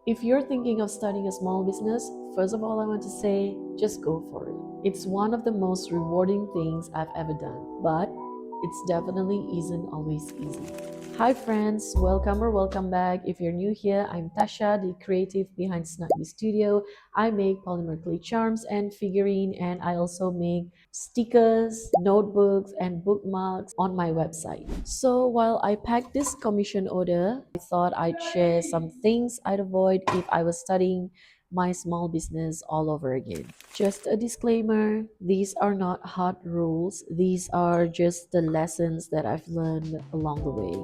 If you're thinking of starting a small business, first of all, I want to say just go for it. It's one of the most rewarding things I've ever done, but it's definitely isn't always easy. Hi, friends, welcome or welcome back. If you're new here, I'm Tasha, the creative behind Snugby Studio. I make polymer clay charms and figurine, and I also make stickers, notebooks, and bookmarks on my website. So while I packed this commission order, I thought I'd share some things I'd avoid if I was studying my small business all over again. Just a disclaimer, these are not hard rules, these are just the lessons that I've learned along the way.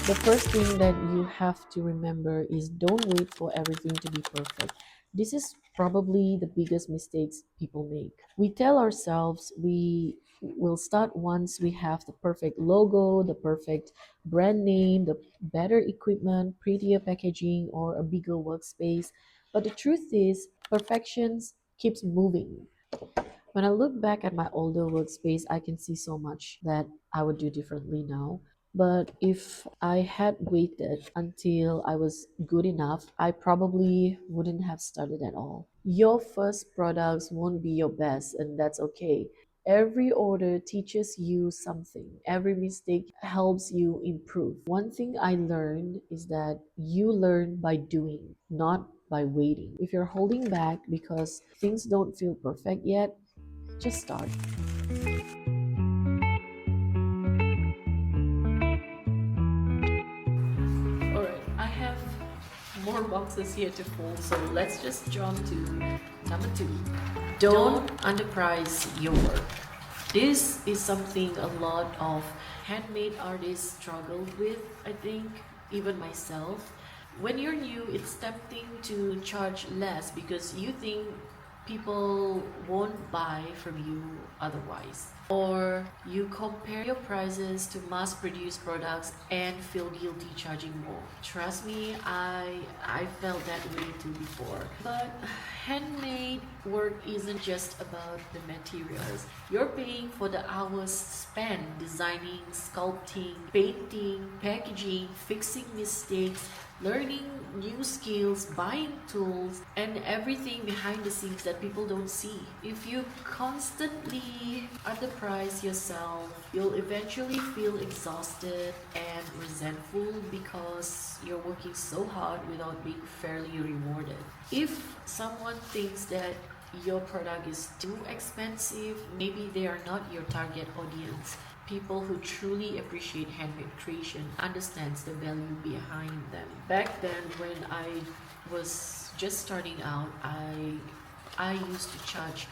The first thing that you have to remember is don't wait for everything to be perfect. This is probably the biggest mistakes people make. We tell ourselves we will start once we have the perfect logo, the perfect brand name, the better equipment, prettier packaging, or a bigger workspace. But the truth is, perfection keeps moving. When I look back at my older workspace, I can see so much that I would do differently now. But if I had waited until I was good enough, I probably wouldn't have started at all. Your first products won't be your best, and that's okay. Every order teaches you something. Every mistake helps you improve. One thing I learned is that you learn by doing, not by waiting. If you're holding back because things don't feel perfect yet, just start. Alright, I have more boxes here to fold, so let's just jump to number two. Don't underprice your work. This is something a lot of handmade artists struggle with, I think, even myself. When you're new, it's tempting to charge less because you think people won't buy from you otherwise. Or you compare your prices to mass produced products and feel guilty charging more. Trust me, I felt that way too before. But handmade work isn't just about the materials. You're paying for the hours spent designing, sculpting, painting, packaging, fixing mistakes, learning new skills, buying tools, and everything behind the scenes that people don't see. If you constantly underprice yourself, you'll eventually feel exhausted and resentful because you're working so hard without being fairly rewarded. If someone thinks that your product is too expensive, maybe they are not your target audience. People who truly appreciate handmade creation understands the value behind them. Back then, when I was just starting out, I used to charge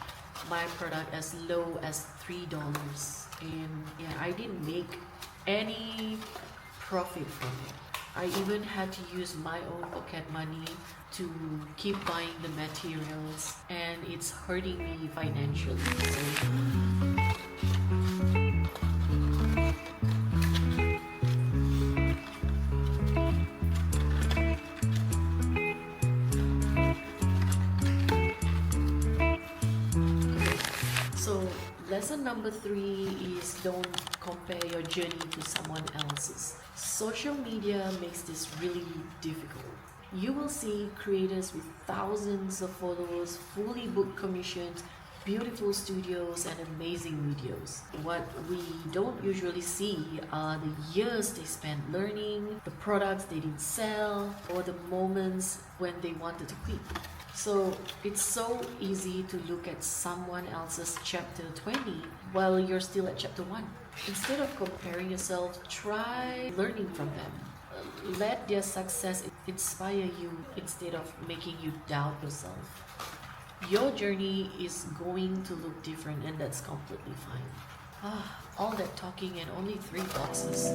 my product as low as $3, and yeah, I didn't make any profit from it. I even had to use my own pocket money to keep buying the materials, and it's hurting me financially. So lesson number three is don't compare your journey to someone else's. Social media makes this really difficult. You will see creators with thousands of followers, fully booked commissions, beautiful studios, and amazing videos. What we don't usually see are the years they spent learning, the products they didn't sell, or the moments when they wanted to quit. So it's so easy to look at someone else's chapter 20 while you're still at chapter 1. Instead of comparing yourself, try learning from them. Let their success inspire you instead of making you doubt yourself. Your journey is going to look different, and that's completely fine. All that talking and only 3 boxes.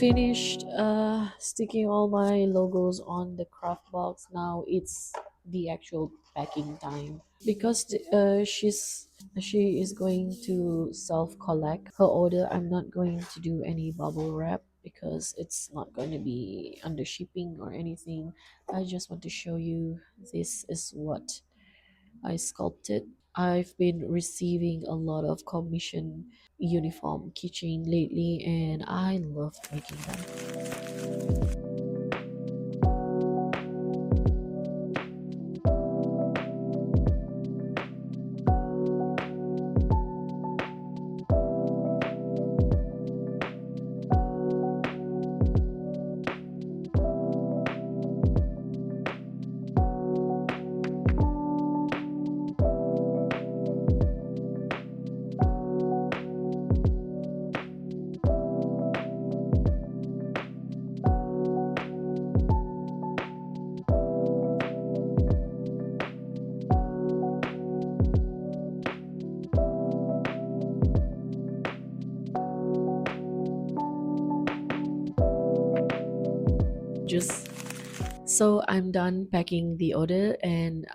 finished sticking all my logos on the craft box. Now it's the actual packing time because she is going to self collect her order. I'm not going to do any bubble wrap because it's not going to be under shipping or anything. I just want to show you this is what I sculpted. I've been receiving a lot of commission uniform keychain lately and I love making them. Just so I'm done packing the order and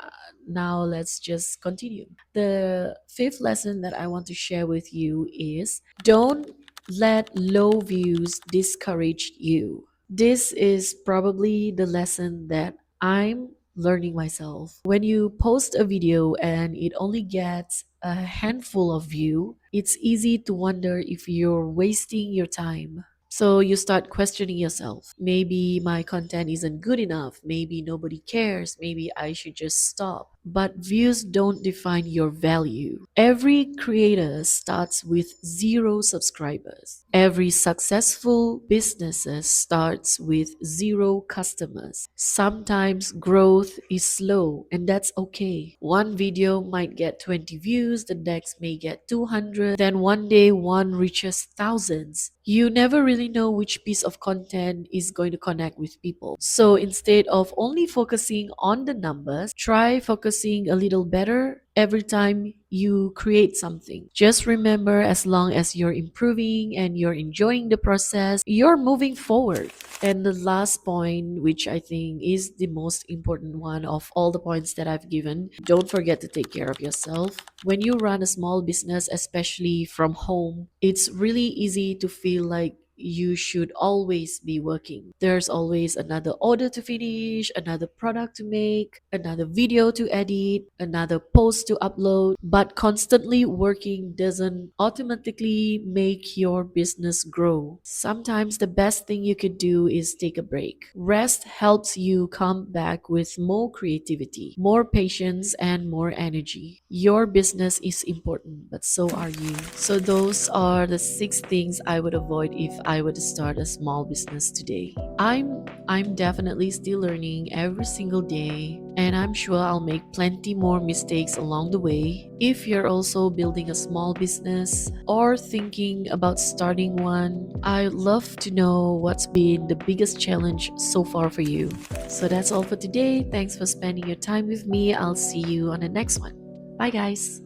now let's just continue. The fifth lesson that I want to share with you is don't let low views discourage you. This is probably the lesson that I'm learning myself. When you post a video and it only gets a handful of view, it's easy to wonder if you're wasting your time. So you start questioning yourself. Maybe my content isn't good enough. Maybe nobody cares. Maybe I should just stop. But views don't define your value. Every creator starts with zero subscribers. Every successful business starts with zero customers. Sometimes growth is slow and that's okay. One video might get 20 views, the next may get 200, then one day one reaches thousands. You never really know which piece of content is going to connect with people. So instead of only focusing on the numbers, try focusing a little better every time you create something. Just remember, as long as you're improving and you're enjoying the process, you're moving forward. And the last point, which I think is the most important one of all the points that I've given, don't forget to take care of yourself. When you run a small business, especially from home, it's really easy to feel like you should always be working. There's always another order to finish, another product to make, another video to edit, another post to upload. But constantly working doesn't automatically make your business grow. Sometimes the best thing you could do is take a break. Rest helps you come back with more creativity, more patience, and more energy. Your business is important, but so are you. So those are the 6 things I would avoid if I were to start a small business today. I'm definitely still learning every single day, and I'm sure I'll make plenty more mistakes along the way. If you're also building a small business or thinking about starting one, I'd love to know what's been the biggest challenge so far for you. So that's all for today. Thanks for spending your time with me. I'll see you on the next one. Bye, guys.